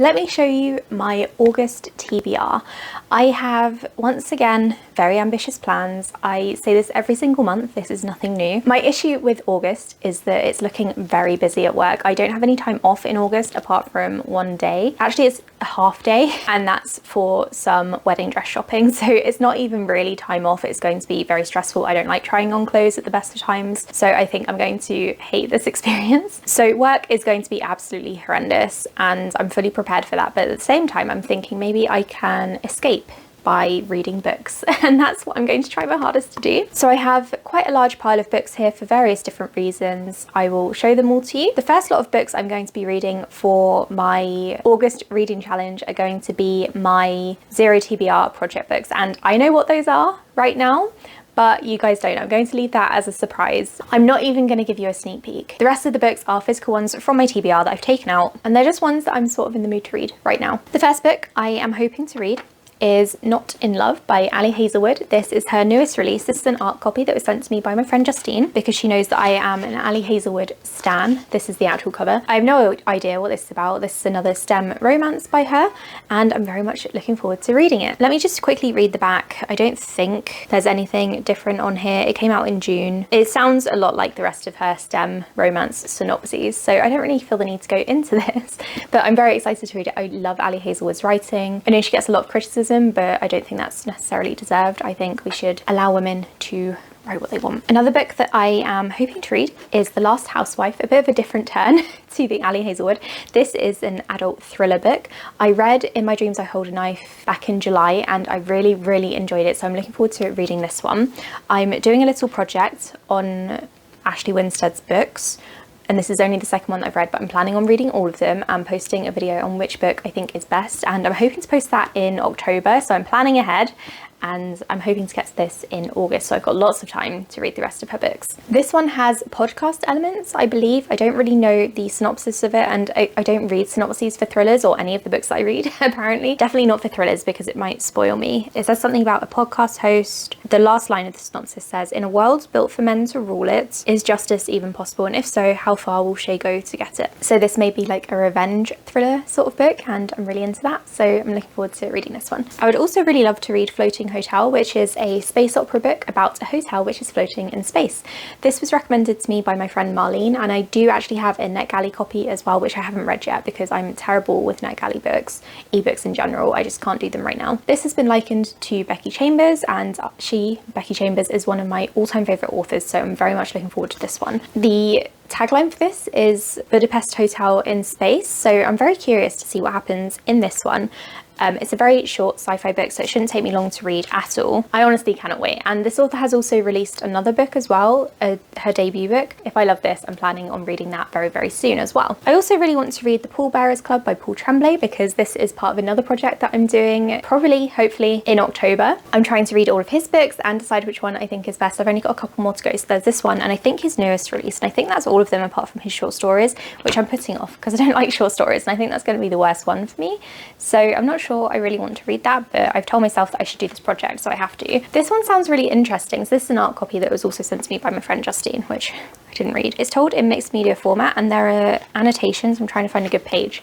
Let me show you my August TBR. I have, once again, very ambitious plans. I say this every single month, this is nothing new. My issue with August is that it's looking very busy at work. I don't have any time off in August apart from one day. Actually, it's a half day, and that's for some wedding dress shopping. So it's not even really time off. It's going to be very stressful. I don't like trying on clothes at the best of times. So I think I'm going to hate this experience. So work is going to be absolutely horrendous, and I'm fully prepared for that, but at the same time I'm thinking maybe I can escape by reading books, and that's what I'm going to try my hardest to do. So I have quite a large pile of books here for various different reasons. I will show them all to you. The first lot of books I'm going to be reading for my August reading challenge are going to be my Zero TBR project books, and I know what those are right now, but you guys don't. I'm going to leave that as a surprise. I'm not even going to give you a sneak peek. The rest of the books are physical ones from my TBR that I've taken out, and they're just ones that I'm sort of in the mood to read right now. The first book I am hoping to read is Not in Love by Ali Hazelwood. This is her newest release. This is an art copy that was sent to me by my friend Justine because she knows that I am an Ali Hazelwood stan. This is the actual cover. I have no idea what this is about. This is another STEM romance by her, and I'm very much looking forward to reading it. Let me just quickly read the back. I don't think there's anything different on here. It came out in June. It sounds a lot like the rest of her STEM romance synopses, so I don't really feel the need to go into this, but I'm very excited to read it. I love Ali Hazelwood's writing. I know she gets a lot of criticism, but I don't think that's necessarily deserved. I think we should allow women to write what they want. Another book that I am hoping to read is The Last Housewife, a bit of a different turn to the Ali Hazelwood. This is an adult thriller book. I read In My Dreams I Hold a Knife back in July, and I really enjoyed it, so I'm looking forward to reading this one. I'm doing a little project on Ashley Winstead's books, and this is only the second one that I've read, but I'm planning on reading all of them and posting a video on which book I think is best, and I'm hoping to post that in October, so I'm planning ahead, and I'm hoping to get to this in August, so I've got lots of time to read the rest of her books. This one has podcast elements, I believe. I don't really know the synopsis of it, and I don't read synopses for thrillers or any of the books that I read, apparently. Definitely not for thrillers because it might spoil me. It says something about a podcast host. The last line of the synopsis says, "In a world built for men to rule it, is justice even possible? And if so, how far will Shay go to get it?" So this may be like a revenge thriller sort of book, and I'm really into that, so I'm looking forward to reading this one. I would also really love to read Floating Hotel, which is a space opera book about a hotel which is floating in space. This was recommended to me by my friend Marlene, and I do actually have a NetGalley copy as well, which I haven't read yet because I'm terrible with NetGalley books, ebooks in general. I just can't do them right now. This has been likened to Becky Chambers, and Becky Chambers, is one of my all-time favourite authors, so I'm very much looking forward to this one. The tagline for this is Budapest Hotel in Space, so I'm very curious to see what happens in this one. It's a very short sci-fi book, so it shouldn't take me long to read at all. I honestly cannot wait. And this author has also released another book as well, her debut book. If I love this, I'm planning on reading that very soon as well. I also really want to read The Paulbearers Club by Paul Tremblay because this is part of another project that I'm doing hopefully in October. I'm trying to read all of his books and decide which one I think is best. I've only got a couple more to go, so there's this one, and I think his newest release, and I think that's all of them apart from his short stories, which I'm putting off because I don't like short stories, and I think that's going to be the worst one for me. So I'm not sure I really want to read that, but I've told myself that I should do this project, so I have to. This one sounds really interesting. So this is an art copy that was also sent to me by my friend Justine, which I didn't read. It's told in mixed media format, and there are annotations. I'm trying to find a good page.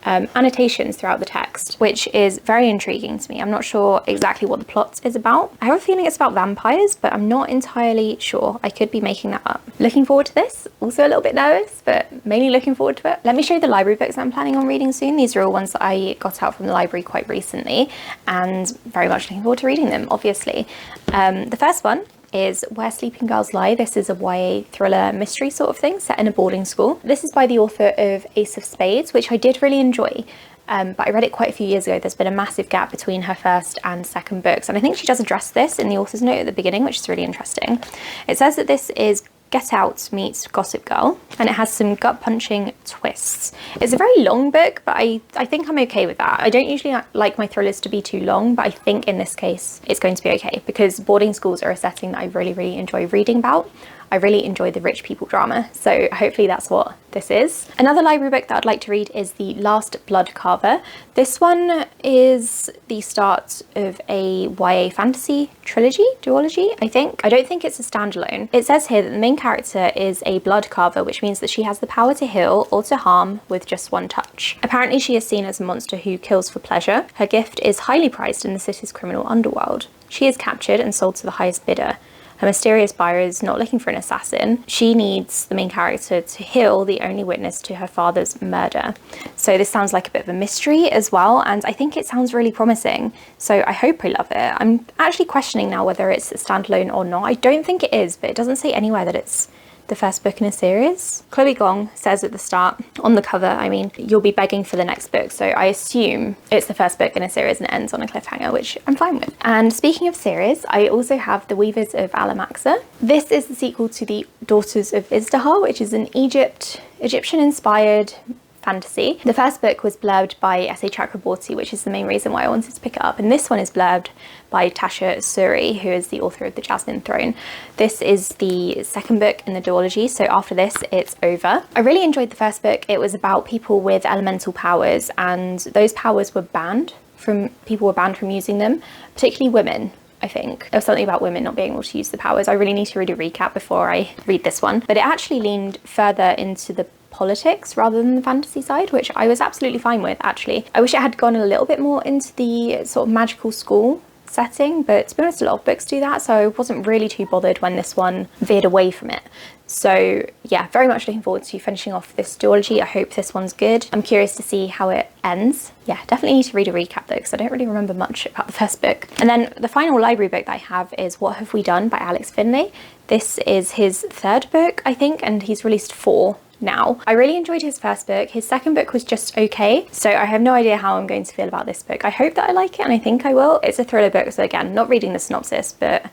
Annotations throughout the text, which is very intriguing to me. I'm not sure exactly what the plot is about. I have a feeling it's about vampires, but I'm not entirely sure. I could be making that up. Looking forward to this. Also a little bit nervous, but mainly looking forward to it. Let me show you the library books that I'm planning on reading soon. These are all ones that I got out from the library quite recently, and very much looking forward to reading them, obviously. The first one is Where Sleeping Girls Lie. This is a YA thriller mystery sort of thing set in a boarding school. This is by the author of Ace of Spades, which I did really enjoy, but I read it quite a few years ago. There's been a massive gap between her first and second books, and I think she does address this in the author's note at the beginning, which is really interesting. It says that this is Get Out meets Gossip Girl, and it has some gut-punching twists. It's a very long book, but I think I'm okay with that. I don't usually like my thrillers to be too long, but I think in this case it's going to be okay because boarding schools are a setting that I really enjoy reading about. I really enjoy the rich people drama, so hopefully that's what this is. Another library book that I'd like to read is The Last Blood Carver. This one is the start of a YA fantasy duology, I think. I don't think it's a standalone. It says here that the main character is a blood carver, which means that she has the power to heal or to harm with just one touch. Apparently she is seen as a monster who kills for pleasure. Her gift is highly prized in the city's criminal underworld. She is captured and sold to the highest bidder. Her mysterious buyer is not looking for an assassin. She needs the main character to heal the only witness to her father's murder. So this sounds like a bit of a mystery as well, and I think it sounds really promising. So I hope I love it. I'm actually questioning now whether it's a standalone or not. I don't think it is, but it doesn't say anywhere that it's the first book in a series. Chloe Gong says at the start, on the cover, I mean, you'll be begging for the next book. So I assume it's the first book in a series and it ends on a cliffhanger, which I'm fine with. And speaking of series, I also have The Weavers of Alama Maxer. This is the sequel to The Daughters of Izdihar, which is an Egyptian-inspired fantasy. The first book was blurbed by S.A. Chakraborty, which is the main reason why I wanted to pick it up. And this one is blurbed by Tasha Suri, who is the author of The Jasmine Throne. This is the second book in the duology, so after this, it's over. I really enjoyed the first book. It was about people with elemental powers, and those powers were people were banned from using them, particularly women. I think there was something about women not being able to use the powers. I really need to read a recap before I read this one, but it actually leaned further into the politics rather than the fantasy side, which I was absolutely fine with, actually. I wish it had gone a little bit more into the sort of magical school setting, but to be honest, a lot of books do that, so I wasn't really too bothered when this one veered away from it. So yeah, very much looking forward to finishing off this duology. I hope this one's good. I'm curious to see how it ends. Yeah, definitely need to read a recap though, because I don't really remember much about the first book. And then the final library book that I have is What Have We Done by Alex Finlay. This is his third book, I think, and he's released 4 now. I really enjoyed his first book. His second book was just okay, so I have no idea how I'm going to feel about this book. I hope that I like it, and I think I will. It's a thriller book, so again, not reading the synopsis, but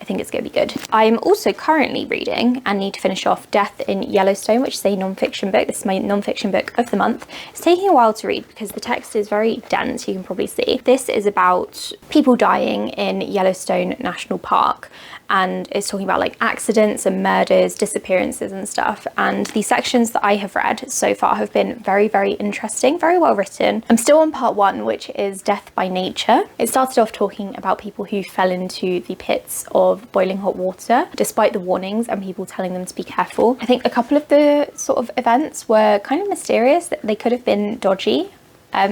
I think it's going to be good. I'm also currently reading and need to finish off Death in Yellowstone, which is a non-fiction book. This is my non-fiction book of the month. It's taking a while to read because the text is very dense, you can probably see. This is about people dying in Yellowstone National Park, and it's talking about like accidents and murders, disappearances and stuff. And the sections that I have read so far have been very, very interesting, very well written. I'm still on part 1, which is Death by Nature. It started off talking about people who fell into the pits of boiling hot water despite the warnings and people telling them to be careful. I think a couple of the sort of events were kind of mysterious, that they could have been dodgy,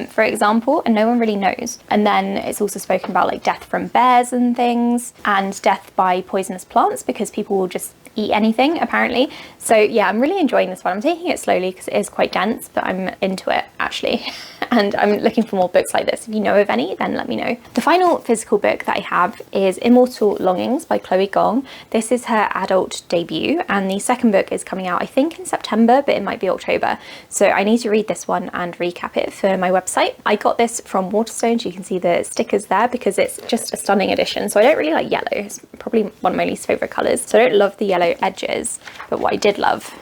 for example, and no one really knows. And then it's also spoken about like death from bears and things, and death by poisonous plants because people will just eat anything apparently. So yeah, I'm really enjoying this one. I'm taking it slowly because it is quite dense, but I'm into it actually. And I'm looking for more books like this. If you know of any, then let me know. The final physical book that I have is Immortal Longings by Chloe Gong. This is her adult debut, and the second book is coming out I think in September, but it might be October. So I need to read this one and recap it for my website. I got this from Waterstones. You can see the stickers there because it's just a stunning edition. So I don't really like yellow. It's probably one of my least favorite colors. So I don't love the yellow edges, but what I did love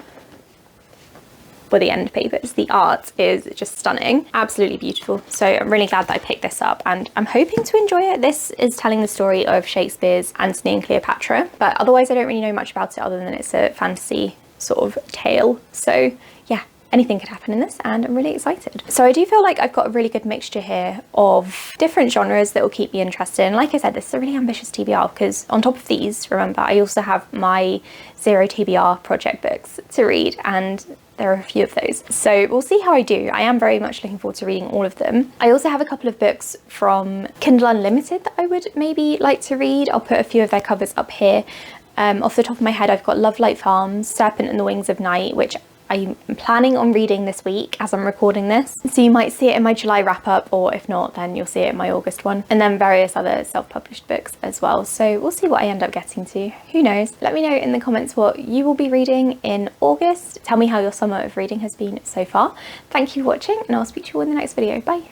were the end papers. The art is just stunning, absolutely beautiful. So I'm really glad that I picked this up, and I'm hoping to enjoy it. This is telling the story of Shakespeare's Antony and Cleopatra, but otherwise I don't really know much about it other than it's a fantasy sort of tale. So yeah, anything could happen in this, and I'm really excited. So I do feel like I've got a really good mixture here of different genres that will keep me interested. And like I said, this is a really ambitious TBR because on top of these, remember, I also have my Zero TBR project books to read, and there are a few of those. So we'll see how I do. I am very much looking forward to reading all of them. I also have a couple of books from Kindle Unlimited that I would maybe like to read. I'll put a few of their covers up here. Off the top of my head, I've got Love Light Farms, Serpent and the Wings of Night, which I'm planning on reading this week as I'm recording this. So you might see it in my July wrap up, or if not, then you'll see it in my August one. And then various other self-published books as well. So we'll see what I end up getting to. Who knows? Let me know in the comments what you will be reading in August. Tell me how your summer of reading has been so far. Thank you for watching, and I'll speak to you all in the next video. Bye.